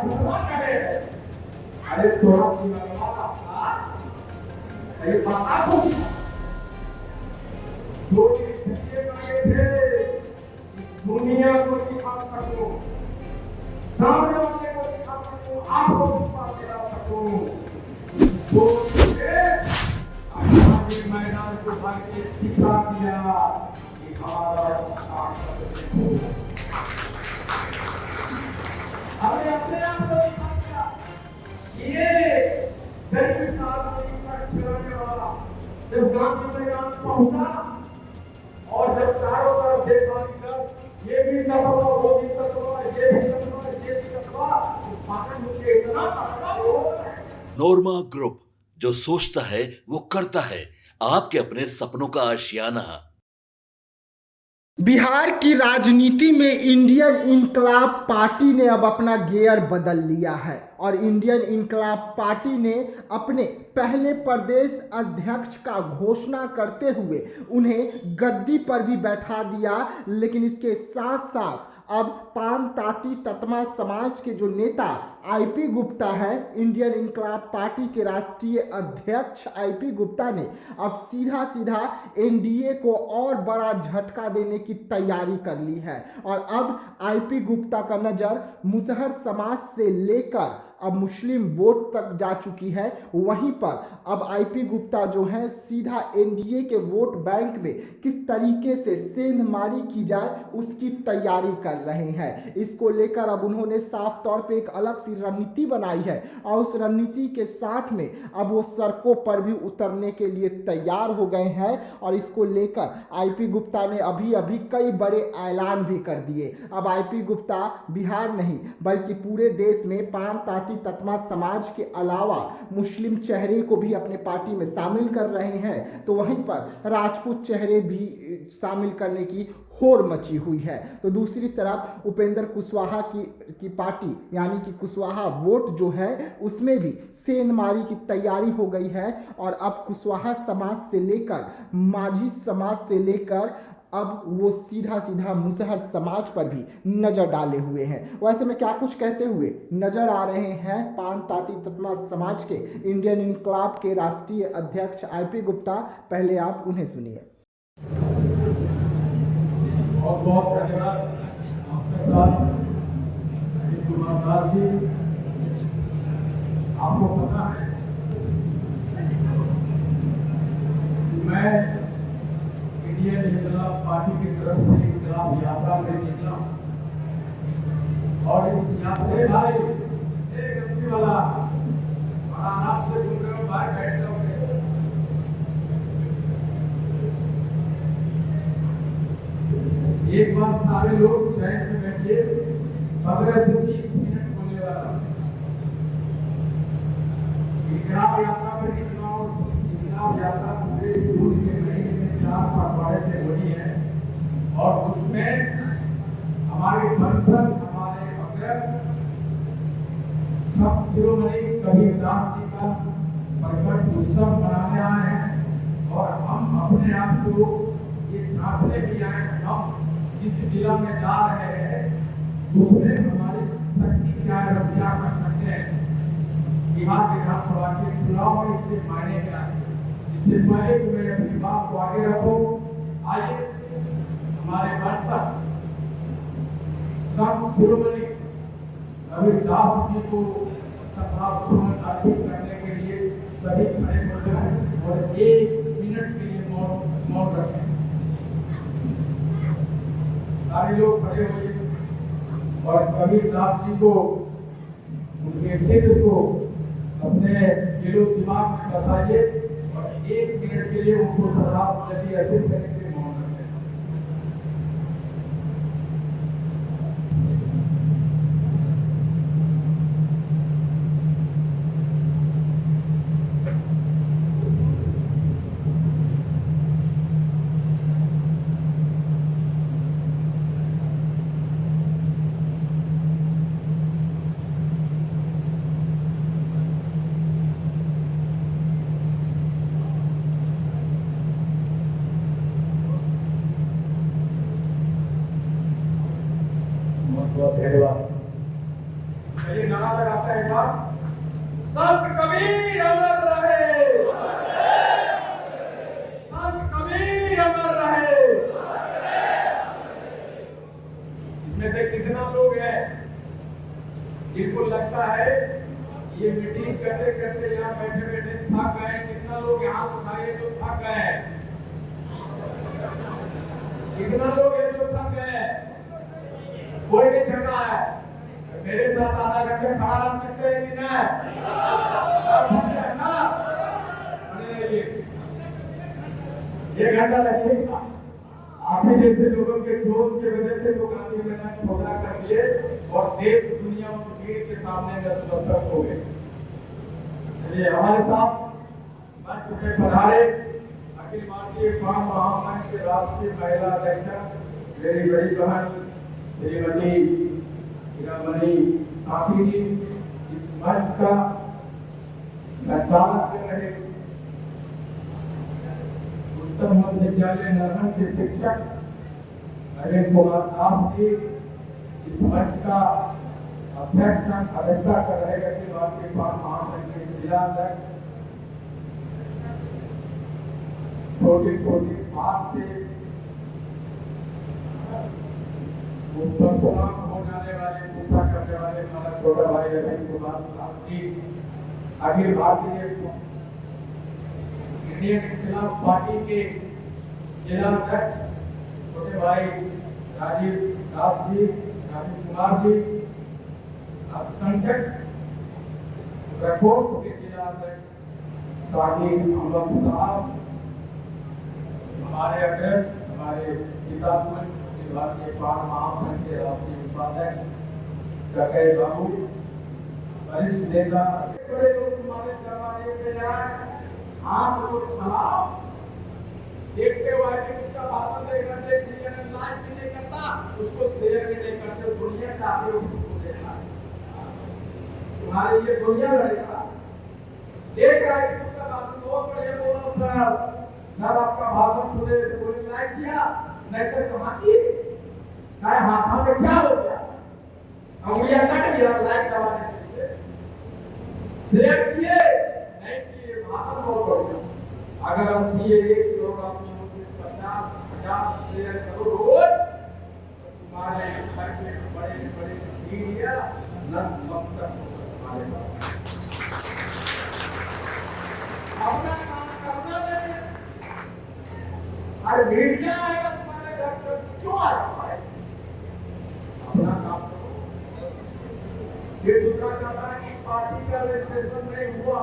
घुसवा करे। अरे थोड़ा दिमाग आपका ये पता हो जो इसलिए मांगे थे दुनिया को दिखा सकूं, सामने वाले को दिखा सकूं, आपको दिखा दिला सकूं, तो आज के मैदान को भर के दिखा दिया कि भारत ताकत देखो। हमने अपने आप को दिखा दिया ये गरीबी साल में रिक्शा चलाने वाला जब गांधी मैदान पहुंचा और जब चारों तरफ देखा ये भी तकवा, वो भी तकवा, ये भी तकवा, ये भी तकवा, पागल मुझे इतना तकवा होता है। नोरमा ग्रुप, जो सोचता है वो करता है। आपके अपने सपनों का आशियाना। बिहार की राजनीति में इंडियन इनकलाब पार्टी ने अब अपना गियर बदल लिया है और इंडियन इनकलाब पार्टी ने अपने पहले प्रदेश अध्यक्ष का घोषणा करते हुए उन्हें गद्दी पर भी बैठा दिया। लेकिन इसके साथ साथ अब पान ताती ततमा समाज के जो नेता आईपी गुप्ता है, इंडियन इनकलाब पार्टी के राष्ट्रीय अध्यक्ष आईपी गुप्ता ने अब सीधा सीधा एनडीए को और बड़ा झटका देने की तैयारी कर ली है। और अब आईपी गुप्ता का नज़र मुसहर समाज से लेकर अब मुस्लिम वोट तक जा चुकी है। वहीं पर अब आईपी गुप्ता जो है सीधा एनडीए के वोट बैंक में किस तरीके से सेंधमारी की जाए उसकी तैयारी कर रहे हैं। इसको लेकर अब उन्होंने साफ तौर पे एक अलग सी रणनीति बनाई है और उस रणनीति के साथ में अब वो सड़कों पर भी उतरने के लिए तैयार हो गए हैं। और इसको लेकर आईपी गुप्ता ने अभी अभी कई बड़े ऐलान भी कर दिए। अब आईपी गुप्ता बिहार नहीं बल्कि पूरे देश में पान ततमा समाज के अलावा मुस्लिम चेहरे को भी अपने पार्टी में शामिल कर रहे हैं, तो वहीं पर राजपूत चेहरे भी शामिल करने की होड़ मची हुई है। तो दूसरी तरफ उपेंद्र कुशवाहा की पार्टी यानी कि कुशवाहा वोट जो है उसमें भी सेंधमारी की तैयारी हो गई है। और अब कुशवाहा समाज से लेकर माझी समाज से लेकर अब वो सीधा सीधा मुसहर समाज पर भी नजर डाले हुए हैं। वैसे में क्या कुछ कहते हुए नजर आ रहे हैं पान ताती ततमा समाज के इंडियन इनकलाब के राष्ट्रीय अध्यक्ष आईपी गुप्ता, पहले आप उन्हें सुनिए। बहुत बहुत धन्यवाद आपके साथ जी। आपको पता है मैं इंडियन इनकलाब पार्टी की तरफ से इनकलाब यात्रा में निकला और इस यात्रा भाई एक अच्छी वाला आराम से घूम रहे हो, बाहर बैठ जाओगे। एक बार सारे लोग चैन से बैठिए। 15 से 20 मिनट बोलने वाला इनकलाब यात्रा में निकला और इनकलाब यात्रा पूरे जून के महीने में 4 पखवाड़े से बनी है और उसमें हमारे वंशज, हमारे अग्रज सब शिरोमणि कबीरदास जी का प्रकट उत्सव मनाने आए हैं। और हम अपने आप को ये जांचने भी आए हम जिस जिला में जा रहे हैं उसमें हमारी शक्ति क्या है, हम क्या कर सकते हैं। बिहार विधानसभा के चुनाव में इसके मायने क्या है। इससे पहले कि मैं अपनी बात को आगे रखूं, आइए हमारे वंशज सब शिरोमणि कबीरदास जी को श्रद्धासुमन अर्पित करने के लिए सभी खड़े हो जाएं और 1 मिनट के लिए मौन रखें। सारे लोग खड़े होइए और कबीरदास जी को, उनके चित्र को अपने दिलो दिमाग में बसाइए और 1 मिनट के लिए उनको श्रद्धांजलि अर्पित करने के लिए मौन रखें। नारा लगाता है बात, संत कबीर अमर रहे, संत कबीर अमर रहे। इसमें से कितना लोग हैं जिनको लगता है ये मीटिंग करते करते यहाँ बैठे बैठे थक गए? कितना लोग यहाँ उठाइए जो थक गए? कितना लोग हैं जो थक गए? कोई नहीं थका है। मेरे साथ आधा घंटे खड़ा रह सकते हैं कि नहीं? एक घंटा लगेगा। आप ही जैसे लोगों के जोश की वजह से लोग आगे मैदान छोटा कर दिए और देश दुनिया और भीड़ के सामने नतमस्तक हो गए। चलिए हमारे साथ मंच पे पधारे अखिल भारतीय फार्म महासंघ के राष्ट्रीय महिला अध्यक्ष मेरी बड़ी बहन श्रीमती हीरामणि साथी जी, इस मंच का संचालन कर रहे उत्तम मध्य विद्यालय नरहन के शिक्षक नरेंद्र कुमार दास जी, इस मंच का अध्यक्षता कर रहे अखिल भारतीय फार्म महासंघ के जिला अध्यक्ष, छोटे छोटे बात से परशुराम हो जाने वाले, गुस्सा करने वाले हमारा छोटा भाई नरेंद्र कुमार दास जी, अखिल भारतीय इंडियन इनकलाब पार्टी के जिला अध्यक्ष छोटे भाई राजीव दास जी, राजीव कुमार जी, अल्पसंख्यक प्रकोष्ठ के जिला अध्यक्ष साहिब अहमद साहब, हमारे अग्रज हमारे पितामह भारतीय फार्म महासंघ के राष्ट्रीय उपाध्यक्ष जगह बाबू, वरिष्ठ नेता, बड़े लोग हमारे दरबारे पे जाए, आप लोग चलाओ, देखते हुए उसका भाषण देखना, देख लिया ना, लाइक भी नहीं करता, उसको शेयर भी नहीं करते, दुनिया चाहते हो उसको देखना, तुम्हारे ये दुनिया लड़ेगा। देख रहा है कि उसका भाषण बहुत बढ़िया बोला सर, आपका भाषण सुने कोई लाइक किया नहीं सर, कहाँ की काय हाथों में क्या हो गया, अंगुलियां कट गया लाइक दबाने के लिए, शेयर किए नहीं किए, भाषण बहुत बढ़िया। अगर 81 करोड़ आदमियों से 50,000 शेयर करो रोज, तो तुम्हारे घर के बड़े बड़े मीडिया नतमस्तक होगा तुम्हारे पास। अपना काम करना नहीं, अरे मीडिया आएगा तुम्हारे घर पर, क्यों आएगा भाई? अपना काम करो। ये दूसरा कहता है कि पार्टी का रजिस्ट्रेशन नहीं हुआ,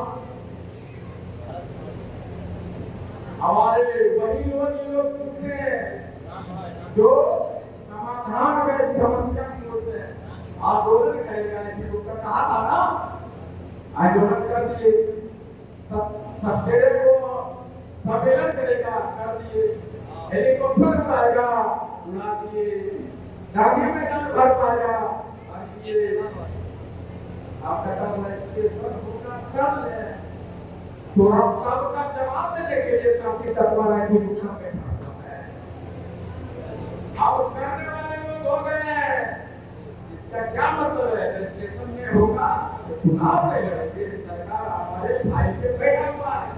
हमारे वही लोग पूछते हैं जो समाधान में समस्या की होते हैं। आंदोलन करेगा, लोग कहा था ना, आंदोलन कर दिए, सवेरे को सम्मेलन करेगा, कर दिए, हेलीकॉप्टर उड़ाएगा, उड़ा दिए, डाकी में भर पाएगा, भर दिए। आपका काम रजिस्ट्रेशन होगा कर ले, तो हम कब का जवाब देने के लिए काफी तत्पर है कि रुकना बैठा है। अब करने वाले लोग हो गए हैं, इसका क्या मतलब है? रजिस्ट्रेशन में होगा तो चुनाव नहीं लड़ेंगे, सरकार हमारे फाइल पे बैठा हुआ है,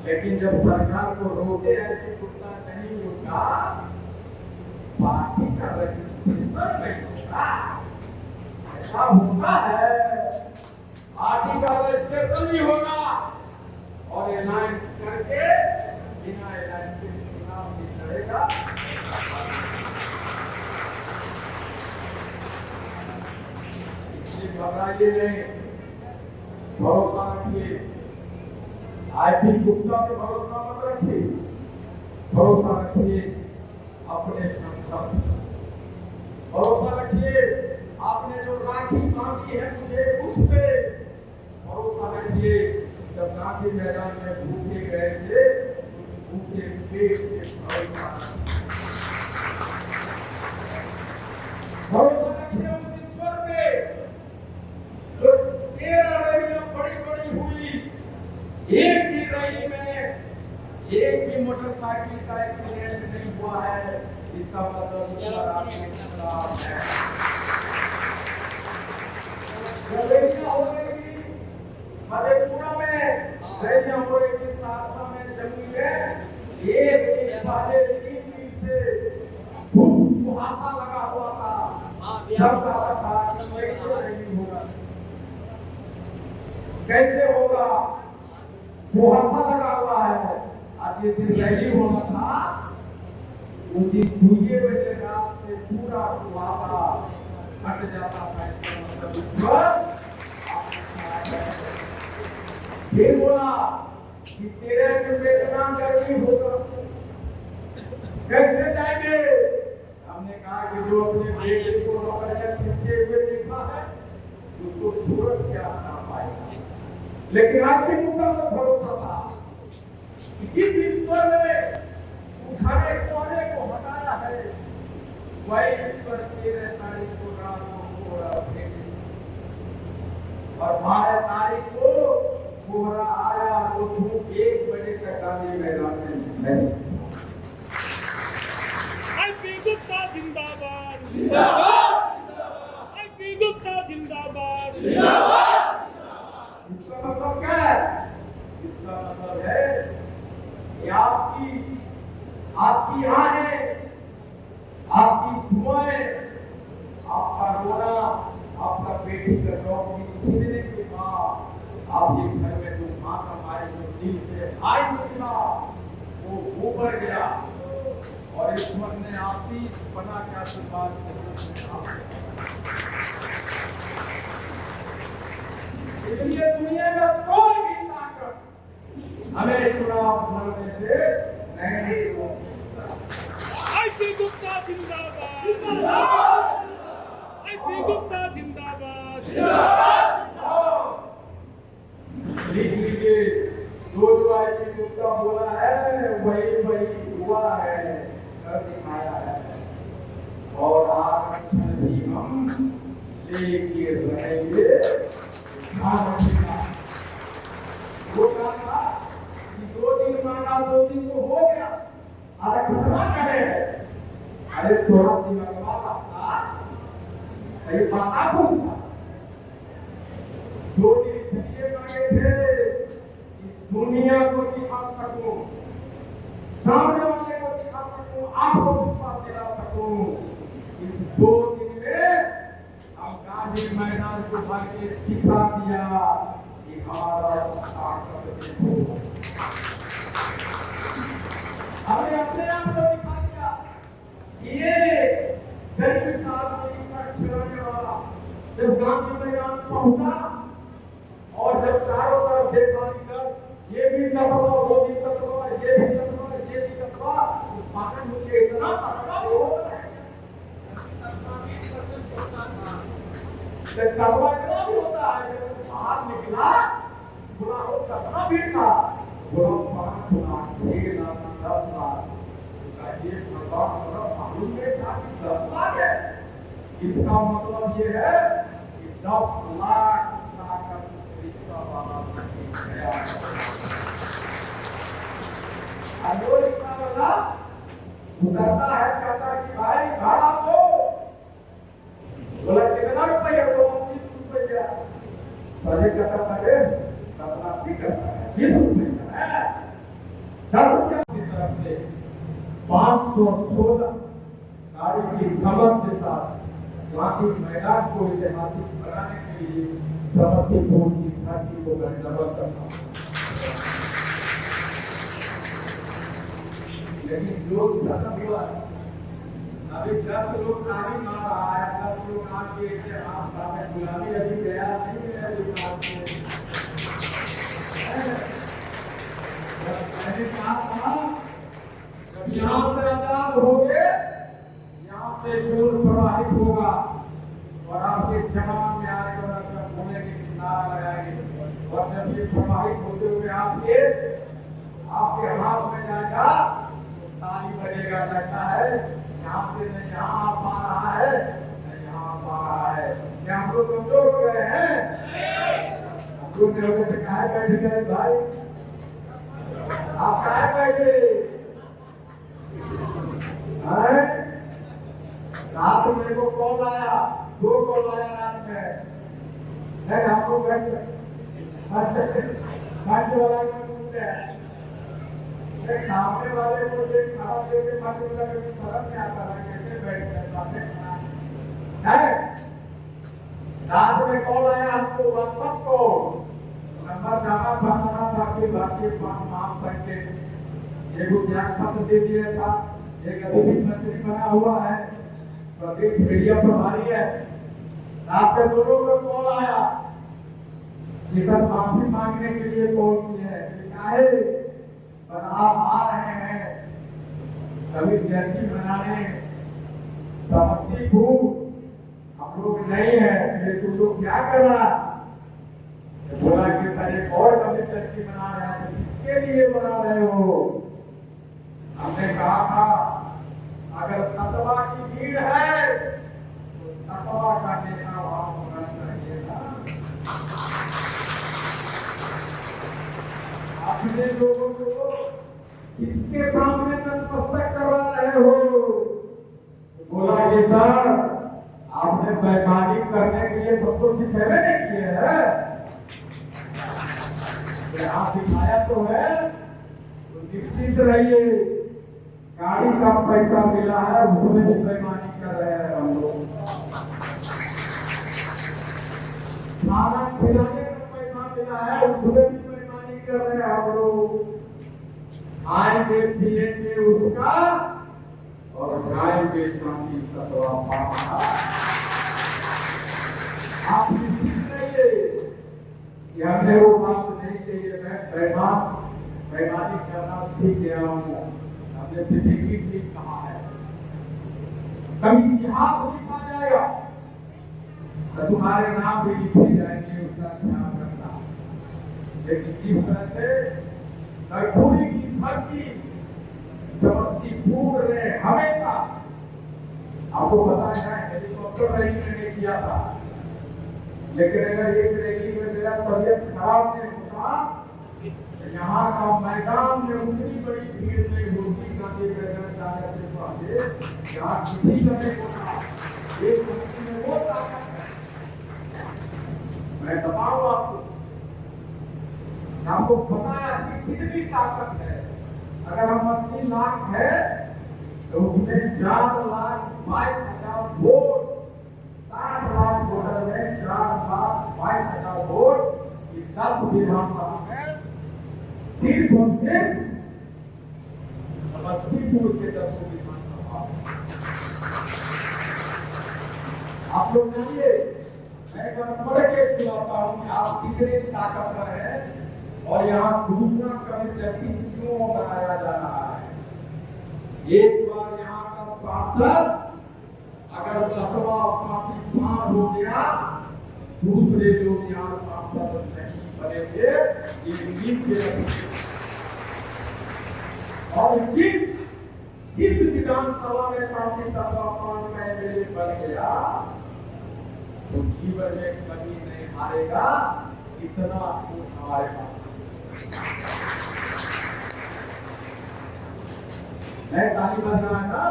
लेकिन जब सरकार को रोके है कि रुकना नहीं होगा, पार्टी का रजिस्ट्रेशन नहीं होगा, ऐसा होता है। पार्टी का रजिस्ट्रेशन भी होगा और अलायंस करके बिना अलायंस के चुनाव भी लड़ेगा। इसलिए घबराइए नहीं, भरोसा रखिए। आईपी गुप्ता पे भरोसा मत रखिए, भरोसा रखिए अपने संकल्प, भरोसा रखिए आपने जो राखी मांगी है मुझे उस पे भरोसा रखिए। जब गांधी मैदान में भूखे गए थे, भूखे पेट के भरोसा रखिए उस ईश्वर पे जो 13 रैलियां बड़ी बड़ी हुई, एक भी रैली में एक भी मोटरसाइकिल का एक्सीडेंट नहीं हुआ है, इसका मतलब है रैलियां हो रही थी मधेपुरा में, रैलियां हो रही थी सहरसा में, जमुई में। एक दिन पहले 3 दिन से खूब कुहासा लगा हुआ था, सब कहा था कि कैसे रैली होगा, कैसे होगा, कुहासा लगा हुआ है। आज ये दिन रैली होना था, उस दिन 2 बजे रात से पूरा कुहासा हट जाता था। फिर बोला कि तेरे में इतना गर्मी होगा, कैसे जाएंगे? हमने कहा कि जो अपने बेटे को नौकरियां छीनते हुए देखा है उसको सूरज क्या बना पाएगा। लेकिन आज भी मुद्दा पर भरोसा था कि जिस ईश्वर ने उठाने कोने को हटाया है वही ईश्वर 13 तारीख को रात को कोहरा फेंके और 12 तारीख को कोहरा आया। वो धूप 1 बजे तक गांधी मैदान में नहीं। आईपी गुप्ता जिंदाबाद जिंदाबाद आईपी गुप्ता जिंदाबाद जिंदाबाद। इसका मतलब क्या है? इसका मतलब है कि आपकी आहें, आपकी दुआएं, आपका रोना, आपका बेटी का नौकरी छीनने के बाद आपके घर में जो माँ का मारे जो दिल से आई निकला वो ऊपर गया और ईश्वर ने आशीष बना के आशीर्वाद इसलिए दुनिया का कोई भी ताकत हमें चुनाव लड़ने से नहीं रोकता। आईपी गुप्ता जिंदाबाद जिंदाबाद आईपी गुप्ता जिंदाबाद जिंदाबाद। लिख लीजिए, जो आईपी गुप्ता बोला है वही हुआ है, कर दिखाया है और आरक्षण भी हम लेके रहेंगे। वो कहा था कि 2 दिन मांगा 2 दिन तो हो गया, आरक्षण करे। अरे थोड़ा दिमाग था, ये पता कौन था? 2 दिन इसलिए मांगे थे कि दुनिया को दिखा सकूं, सामने वाले को दिखा सकूं, आपको विश्वास दिला सकूं। इस 2 दिन में हम गांधी मैदान को भर के दिखा दिया कि हमारा ताकत देखो। हमने अपने आप को दिखा दिया कि ये गरीब साथ में रिक्शा चलाने वाला जब गांधी मैदान पहुंचा और जब चारों तरफ देखा इधर ये भी तकवा, वो भी तकवा, ये भी तकवा, ये भी तकवा, तो पागल मुझे इतना तकवा हो रहा है। तकवा इतना भी होता है जब बाहर निकला बोला हो कितना भीड़ था, बोला 5 लाख 6 लाख 10 लाख। ये भगवान मालूम है था कि 10 लाख है। इसका मतलब ये है कि 10 लाख ताकत रिक्शा वाला गया। वो रिक्शा वाला उतरता है, कहता कि भाई भाड़ा दो। बोला कितना रुपया? 29 रुपया। पहले कहता था कि 87 करता है, 20 रुपया है। 10 रुपया की तरफ से 516 गाड़ी की धमक के साथ गांधी मैदान को ऐतिहासिक बनाने के लिए समस्तीपुर की घाटी को मैं नमन करता हूँ। लेकिन जोश खत्म हुआ, अभी 10 लोग ताली मार रहा है, 10 लोग आके ऐसे हाथ बातें गुलामी अभी गया नहीं है। अभी मैंने कहा था जब यहाँ से आजाद हो गए, यहाँ से खून प्रवाहित होगा और आपके जवान में आएगा जब बोलेंगे कि नारा लगाएंगे और जब ये प्रवाहित होते हुए आपके हाथ में जाएगा तो ताली बजेगा। लगता है यहाँ से न यहाँ आ पा रहा है न यहाँ आ पा रहा है। क्या हम लोग कमजोर हो गए हैं? हम लोग से कहा बैठ गए भाई, आप कहा बैठे रात में को कॉल आया, 2 कॉल आया रात में। नहीं आपको बैठ वाला पूछते हैं सामने वाले को देख खड़ा देखे मत वाला कभी शर्म नहीं आता है कैसे बैठते हैं सामने है रात में कॉल आया हमको व्हाट्सएप को नंबर जाना था कि भारतीय महासंघ ये को त्याग पत्र दे दिया था एक अधिक मंत्री बना हुआ है प्रदेश मीडिया प्रभारी है रात में दोनों को कॉल आया कि सर माफी मांगने के लिए कॉल किया है क्या है पर आप आ रहे हैं कभी जयंती मनाने समस्तीपुर हम लोग नहीं है ये तुम लोग क्या कर रहा बोला कि सर एक और कभी जयंती मना रहे हैं तो किसके लिए मना रहे हो हमने कहा था अगर तत्वा की भीड़ है तो तत्वा का नेता वहां होना चाहिए ना अपने लोगों को किसके सामने नतमस्तक करवा रहे हो बोला कि सर आपने वैमानिक करने के लिए सबको सिखाया नहीं किए है आप सिखाया तो है तो निश्चित रहिए गाड़ी का पैसा मिला है उसमें भी बेईमानी कर रहे हैं हम लोग खाना खिलाने का पैसा मिला है उसमें भी बेईमानी कर रहे हैं हम लोग आएंगे पिएंगे उसका और गाएंगे शांति तत्वा आप कि हमने वो बात नहीं कही मैं बेईमानी करना सीख गया हूँ हमने सिद्दीकी ठीक कहा है कभी इतिहास लिखा जाएगा तो तुम्हारे नाम भी लिखे जाएंगे उसका ध्यान रखना लेकिन जिस तरह से कर्पूरी की धरती समस्तीपुर ने हमेशा आपको पता है हेलीकॉप्टर रैली मैंने किया था लेकिन अगर एक रैली में मेरा तबियत खराब नहीं होता यहाँ का मैदान में उतनी बड़ी भीड़ नहीं होती गांधी मैदान जाने से पहले यहाँ किसी का नहीं होता एक व्यक्ति में वो ताकत है मैं बताऊं आपको पता है कि कितनी ताकत है अगर हम 80 लाख है तो उसमें 4,22,000 वोट 60 लाख वोटर में 4,22,000 वोट 10 विधानसभा में सिर्फ और सिर्फ समस्तीपुर के 10 विधानसभा आप लोग जानिए मैं पढ़ के सुनाता हूँ कि आप कितने ताकतवर हैं और यहाँ दूसरा कभी व्यक्ति क्यों बनाया जा रहा है एक बार यहाँ का सांसद अगर तत्वा पार्टी पार हो गया दूसरे लोग यहाँ सांसद नहीं बनेंगे और जिस विधानसभा में पार्टी तत्वा पान का एमएलए बन गया तो जीवन में कभी नहीं हारेगा इतना हमारे पास मैं ताली बजा है ना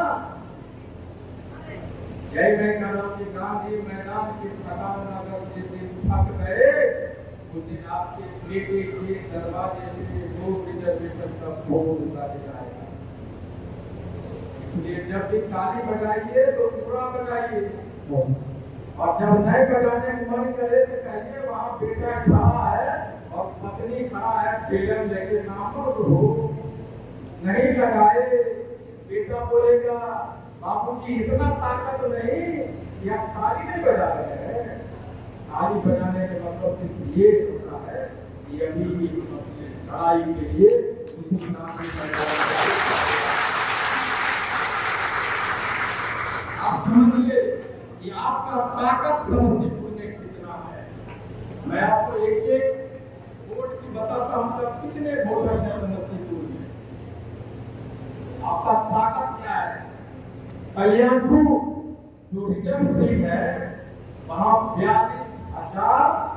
यही मैं कह रहा हूँ कि गांधी मैदान की थकान अगर जिस दिन थक गए उस दिन आपके बेटे के दरवाजे से वो रिजर्वेशन का बोर्ड उतार जाएगा इसलिए जब भी ताली बजाइए तो पूरा बजाइए और जब नहीं बजाने का मन करे तो कहिए वहाँ बेटा खड़ा है और पत्नी खड़ा है टेलर लेके नामो तो हो नहीं लगाए बेटा बोलेगा बापूजी इतना ताकत नहीं या ताली नहीं बजा रहे हैं ताली बजाने का मतलब सिर्फ ये होता है कि अभी लड़ाई के लिए उसी नाम में आप समझिए कि आपका ताकत समस्तीपुर में कितना है मैं आपको एक वोट की बताता हूँ तब कितने वोटर हैं समस्तीपुर में आपका ताकत क्या है कल्याणपुर जो रिजर्व सीट है वहां 42,000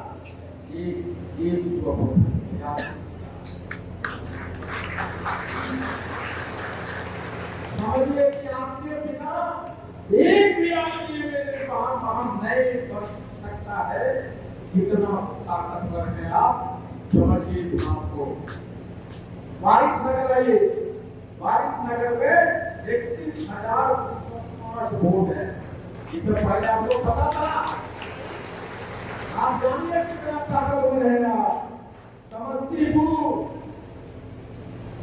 समझिए कि आपके बिना एक भी आदमी मेरे वहां नहीं बन सकता है कितना ताकतवर है आप समझिए इस बात को। वारिस नगर आइए, वारिस नगर में 31,205 वोट है। इससे पहले आपको पता था? आप जानिए कितना ताकतवर है आप। समस्तीपुर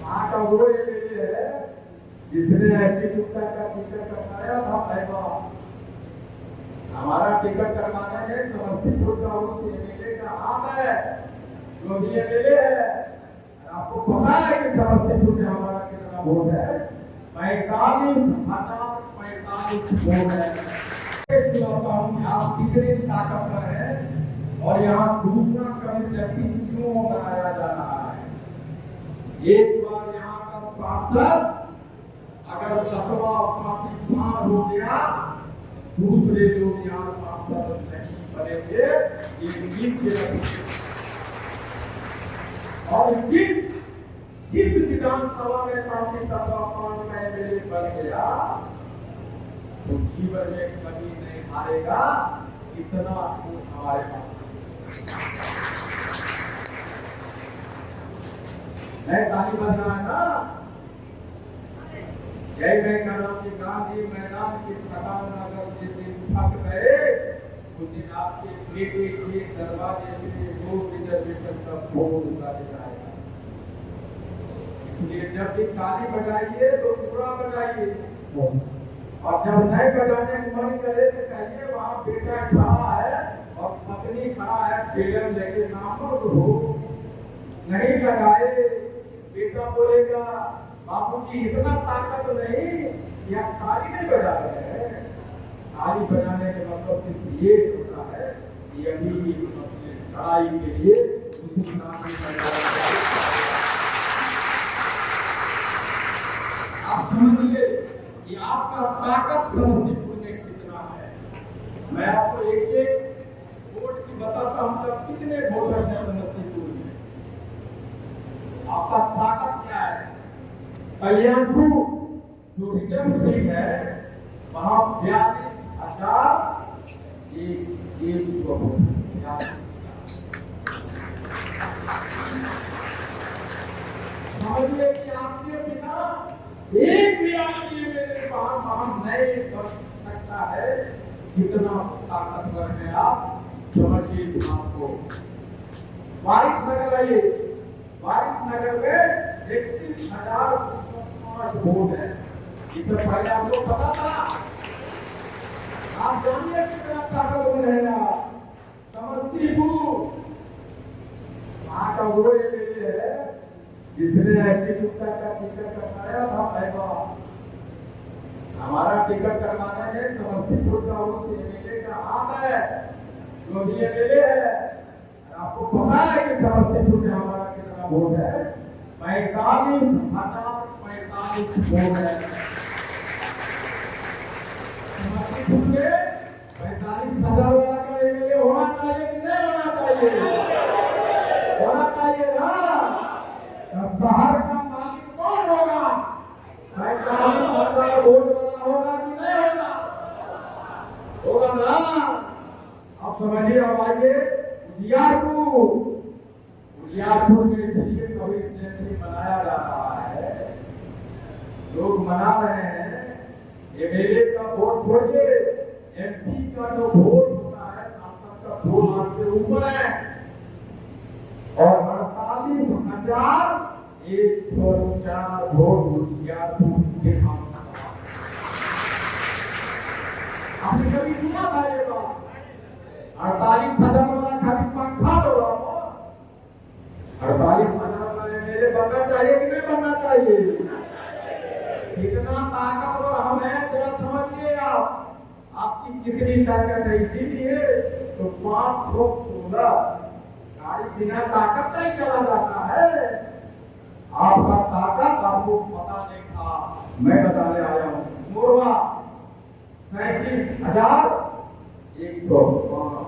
वहाँ का वो एमएलए है जिसने गुप्ता का टिकट करवाया था पहला। हमारा टिकट करवाने में समस्तीपुर का उस एमएलए का हाथ है, जो भी एमएलए है। आपको पता है कि समस्तीपुर में हमारा कितना वोट है? 45,045 वोट है। आप कितने ताकतवर है और यहाँ दूसरा कमिटी क्यों बनाया जा रहा है? एक बार यहाँ का सांसद अगर लकवा पाकिस्तान हो गया, दूसरे लोग यहाँ सांसद नहीं बनेंगे। और किस विधानसभा में पाकिस्तान का एमएलए बन गया तो जीवन में कभी नहीं हारेगा। इतना हमारे पास मैं ताली बजा है ना। यही मैं कह रहा हूँ कि गांधी मैदान के खटान अगर जिस दिन थक गए उस दिन आपके बेटे के दरवाजे से वो रिजर्वेशन का बोर्ड उतारे जाएगा। इसलिए जब भी ताली बजाइए तो पूरा बजाइए, और जब नहीं बजाने का मन करे तो कहिए वहाँ बेटा खड़ा है और पत्नी खड़ा है, टेलर लेके नामर्द हो नहीं लगाए। बेटा बोलेगा बापूजी इतना ताकत नहीं, या ताली नहीं बजा रहे हैं। ताली बजाने का मतलब सिर्फ ये होता है कि अभी अपने लड़ाई के लिए उसी नाम में आप समझिए कि आपका ताकत समस्तीपुर में कितना है। मैं आपको एक एक वोट की बताता हूँ तब कितने वोटर हैं समस्तीपुर में। आपका ताकत क्या है? कल्याणपुर जो रिजर्व सीट है वहां 42,000 समझिए कि आपके बिना एक भी आदमी मेरे वहां नहीं बन सकता है। कितना ताकतवर है आप समझिए इस बात को। वारिस नगर आइए, वारिस नगर में 31,205 वोट है। इससे पहले आपको पता था? आप जानिए कितना ताकतवर है आप। समस्तीपुर वहाँ का वो एमएलए है जिसने गुप्ता का टिकट करवाया था पहला। हमारा टिकट करवाने में समस्तीपुर का उस एमएलए का हाथ है, जो भी एमएलए है। आपको पता है कि समस्तीपुर में हमारा कितना वोट है? 45,045 वोट है। समस्तीपुर में 45,000 वाला का एमएलए होना चाहिए कि नहीं होना चाहिए? होना चाहिए ना। शहर का मालिक कौन होगा? 45,000 वोट वाला होगा कि नहीं होगा? होगा ना। आप समझिए। अब आइए उजियारपुर में इसलिए कबीर जयंती मनाया जा रहा है। लोग मना रहे हैं। एमएलए का वोट छोड़िए, एमपी का जो वोट होता है सांसद का 2 लाख से ऊपर है, और 48,104 वोट उजियारपुर के नाम। आपने कभी सुना था ये बात? 48,000 वाला खाली पंखा दो। 48,000 वाले मेरे बनना चाहिए कि नहीं बनना चाहिए? कितना ताकतवर हम हैं जरा समझिए आप। आपकी कितनी ताकत है? इसीलिए तो 516 गाड़ी बिना ताकत नहीं चला जाता है। आपका ताकत आपको पता नहीं था, मैं बताने आया हूँ। मोरवा 37,105।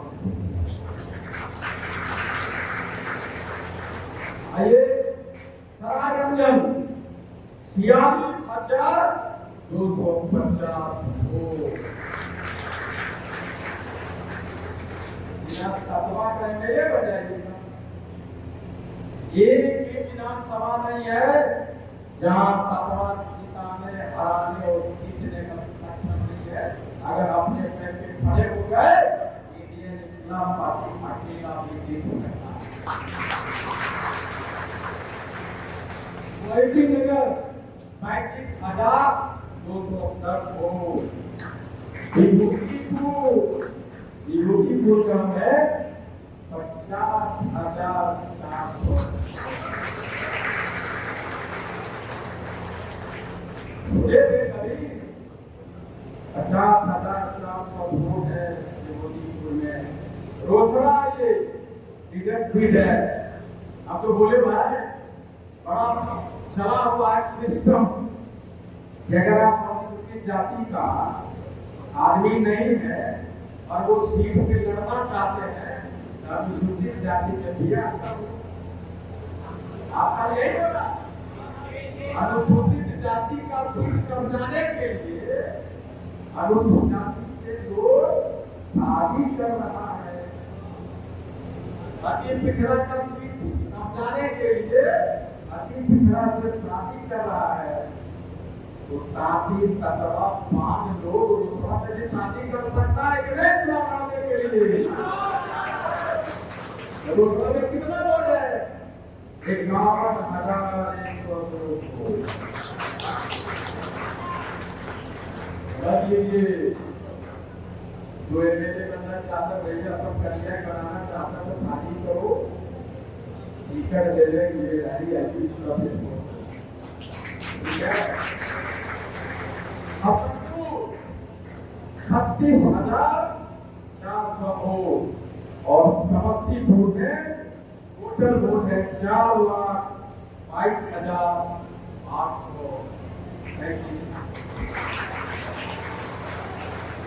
आइए सरायरंजन 46,250 वोट। यहाँ तत्वा का एमएलए बन जाएगा। एक विधानसभा नहीं है जहाँ तत्वा सीता ने हराने और जीतने का सक्षम नहीं है। अगर अपने पैर पे खड़े हो गए इंडियन इस्लाम पार्टी अकेला भी जीत सकता है। वेटिंग नगर 35,210 वोट। विभूतिपुर का है 50,400। ये कभी 50,400 वोट है विभूतिपुर में। रोसड़ा ये डिडक्ट सीट है। अब तो बोले भाई बड़ा चला हुआ है सिस्टम कि अगर आप अनुसूचित जाति का आदमी नहीं है और वो सीट पे लड़ना चाहते हैं तो अनुसूचित जाति में भी आपका यही होगा। अनुसूचित जाति का सीट कब्जाने के लिए अनुसूचित जाति से लोग शादी कर रहा है। अति पिछड़ा का सीट कब्जाने के लिए अति पिछड़ा से शादी कर रहा है। तो ताकि तत्वा 5 लोग रोसड़ा में भी शादी कर सकता है कि नहीं चुनाव लड़ने के लिए। रोसड़ा में कितना वोट है? 51,102। ये जो एमएलए बनना चाहता है भैया सब कन्या कराना चाहता है तो शादी करो, टिकट दे देंगे जिम्मेदारी आईपी ठीक है। अब 36,400 वोट और समस्तीपुर में टोटल वोट है 4,22,800।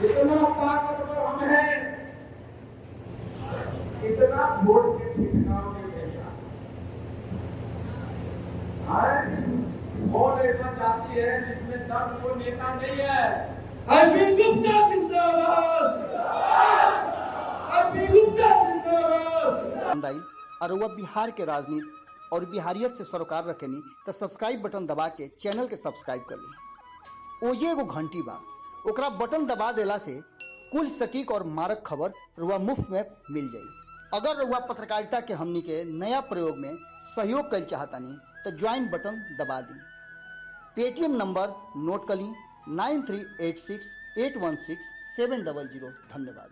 इतना ताकतवर हम हैं, इतना वोट के छिटकाव में भैया कौन ऐसा जाति है जिसमें 10 को नेता नहीं है? आईपी गुप्ता जिंदाबाद, आईपी गुप्ता जिंदाबाद। और वह बिहार के राजनीति और बिहारियत से सरोकार रखेनी तो सब्सक्राइब बटन दबा के चैनल के सब्सक्राइब कर ली। ओजे एगो घंटी बा, ओकरा बटन दबा देला से कुल सटीक और मारक खबर रुआ मुफ्त में मिल जाई। अगर रुआ पत्रकारिता के हमनी के नया प्रयोग में सहयोग कर चाहतानी तो ज्वाइन बटन दबा दी। पेटीएम नंबर नोट कर ली 9386816700। धन्यवाद।